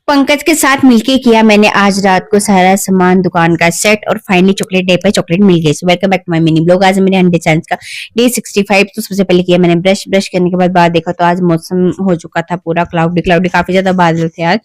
पंकज के साथ मिलके किया मैंने आज रात को सारा सामान दुकान का सेट और फाइनली चॉकलेट डे पर चॉकलेट मिल गई। So welcome back to my mini blog. आज मेरे अंडे चांस का डे 65। तो सबसे पहले किया मैंने ब्रश करने के बाद देखा तो आज मौसम हो चुका था पूरा क्लाउडी क्लाउडी, काफी ज्यादा बादल थे आज।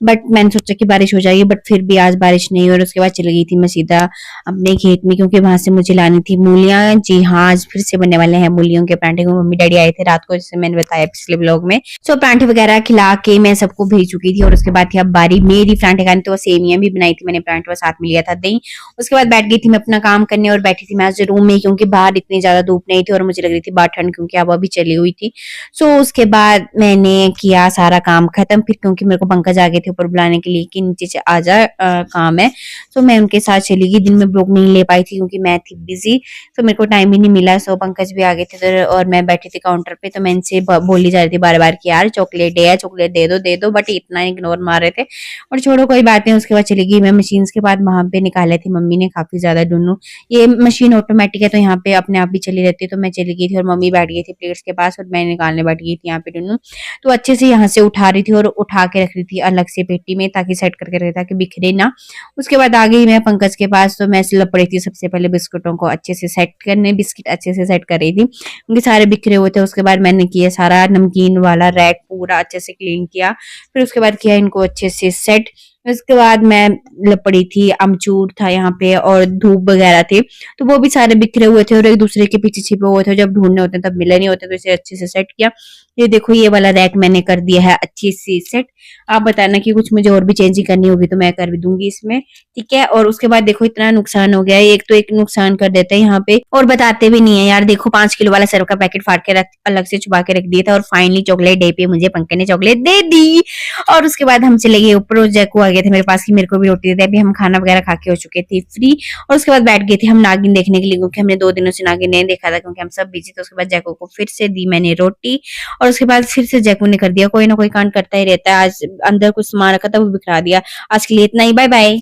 बट मैंने सोचा कि बारिश हो जाएगी, बट फिर भी आज बारिश नहीं हुई और उसके बाद चली गई थी मैं सीधा अपने खेत में, क्योंकि वहां से मुझे लानी थी मूलियां। जी हाँ, आज फिर से बनने वाले हैं मूलियों के परांठे। मम्मी डैडी आए थे रात को, जैसे मैंने बताया पिछले ब्लॉग में। सो परांठे वगैरह खिला के मैं सबको भेज चुकी थी और उसके बाद थी अब बारी मेरी परांठे खाने। तो सेवियां भी बनाई थी मैंने, परांठे साथ में लिया था दही। उसके बाद बैठ गई थी मैं अपना काम करने और बैठी थी मैं आज रूम में, क्योंकि बाहर इतनी ज्यादा धूप नहीं थी और मुझे लग रही थी बाहर ठंड, क्योंकि हवा भी चली हुई थी। सो उसके बाद मैंने किया सारा काम खत्म फिर, क्योंकि मेरे को पंकज आ गए थे ऊपर बुलाने के लिए कि नीचे से आजा काम है। सो मैं उनके साथ चली गई। दिन में ब्लॉग नहीं ले पाई थी क्योंकि मैं थी बिजी, तो मेरे को टाइम ही नहीं मिला। सो पंकज भी आ गए थे और मैं बैठी थी काउंटर पे, तो मैं इनसे बोली जा रही थी बार बार कि यार चॉकलेट है, चॉकलेट दे दो, बट इतना इग्नोर मार रहे थे। और छोड़ो कोई बात नहीं। उसके बाद चली गई मैं मशीन के बाद वहां पे निकाले थे मम्मी ने काफी ज्यादा डुन्नू। ये मशीन ऑटोमेटिक है तो यहाँ पे अपने आप भी चली रहती है। तो मैं चली गई थी और मम्मी बैठ गई थी प्लेट्स के पास और मैं निकालने बैठ गई थी यहाँ पे डुन्नू। तो अच्छे से यहाँ से उठा रही थी और उठा के रख रही थी अलग से पेटी में, ताकि सेट करके रखे ताकि बिखरे ना। उसके बाद आ गई मैं पंकज के पास, तो मैं लग पड़ी थी सबसे पहले बिस्कुटों को अच्छे से सेट करने। बिस्किट अच्छे से सेट कर रही थी, उनके सारे बिखरे हुए थे। उसके बाद मैंने किया सारा नमकीन वाला रैक पूरा अच्छे से क्लीन किया। फिर उसके बाद किया इनको अच्छे से सेट। उसके बाद मैं लपड़ी थी, अमचूर था यहाँ पे और धूप वगैरह थे, तो वो भी सारे बिखरे हुए थे और एक दूसरे के पीछे छिपे हुए थे। जब ढूंढने होते तब मिले नहीं होते, तो इसे अच्छे से सेट किया। ये देखो ये वाला रैक मैंने कर दिया है अच्छी सी सेट। आप बताना कि कुछ मुझे और भी चेंजिंग करनी होगी तो मैं कर भी दूंगी इसमें, ठीक है। और उसके बाद देखो इतना नुकसान हो गया है, एक तो एक नुकसान कर देते हैं यहाँ पे और बताते भी नहीं है यार। देखो 5 किलो वाला सर्फ का पैकेट फाड़ के रख, अलग से छुपा के रख दिया था और फाइनली चॉकलेट डे पे मुझे पंकज ने चॉकलेट दे दी। और उसके बाद हम चले गए ऊपर और जैकू आ गए थे मेरे पास कि मेरे को भी रोटी दे दे। अभी हम खाना वगैरह खा के हो चुके थे फ्री और उसके बाद बैठ गए थे हम नागिन देखने के लिए, क्योंकि हमने 2 दिनों से नागिन नहीं देखा था क्योंकि हम सब बिजी थे। उसके बाद जैकू को फिर से दी मैंने रोटी और उसके बाद फिर से जैकू ने कर दिया, कोई ना कोई कांड करता ही रहता है। आज अंदर कुछ सामान रखा था वो बिखरा दिया। आज के लिए इतना ही, बाय बाय।